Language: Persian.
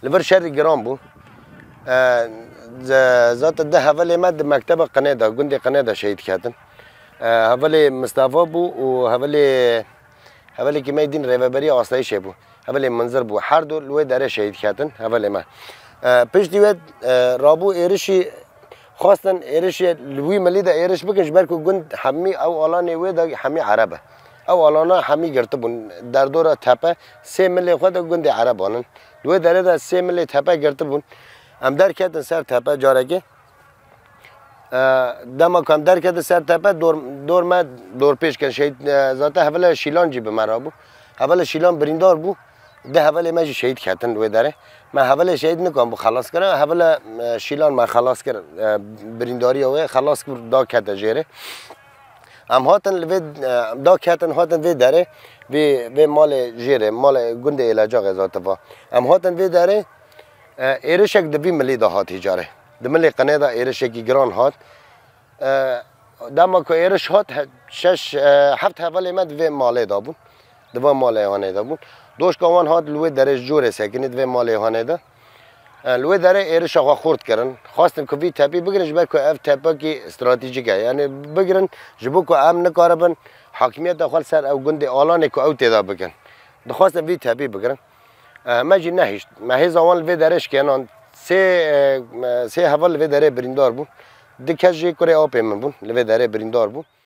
لور شهر گرام بو ذات ده حوالی مد مکتب قنادا گندی قنادا شهید کردن حوالی مصطفی بو و حوالی که میدین ریوبری آسایش بو حوالی منظر بو هر دو لوی داره شهید کردن حوالی ما پیش دیوید رابو ایرشی خواستن ایرشی لوی ملی دا ایرش بکنش برکو گند همی او آلانی وی دا همی عربه او آلانا همی گرته بون در دور تپه 3 ملی خود گند عربانن لوی داره دا 3 ملی تپه گرته بون هم در کردن سر تپه جارگه دما کم در کرده سر تپه دور پیش کن شهید ذاته حواله شیلان جی به مرا بو حواله شیلان بریندار بو ده حواله ما شهید کردن روی داره ما حواله شهید نکنم بو خلاص کردم حواله شیلان ما خلاص کرد برینداری اوه خلاص کرد دا کرده جیره هم هاتن لوید دا کردن هاتن وی داره وی مال جیره مال گند علاجا غذات با هم هاتن وی داره ایرشک دبی ملی دا هات جاره دملی قنادا ایرشکی گران هات دما که ایرش هات 7 حوالی مد وی ماله دا بود دو ماله هانه دا بود دوش کاوان هات لوی درش جوره سکنید وی ماله هانه دا لوی داره ایرش آقا خورد کردن خواستن که وی تپی بگیرن جبر که اف تپا کی استراتژیکه یعنی بگیرن جبو که ام نکاربن حاکمیت داخل سر او گند آلانه که او تدا بکن دخواستن وی تپی بگیرن ماجی نهیشت مهیز آوان لوی درش کنن سه حوال لوی داره بریندار بود دکش کره آب من بود لوی داره بریندار بود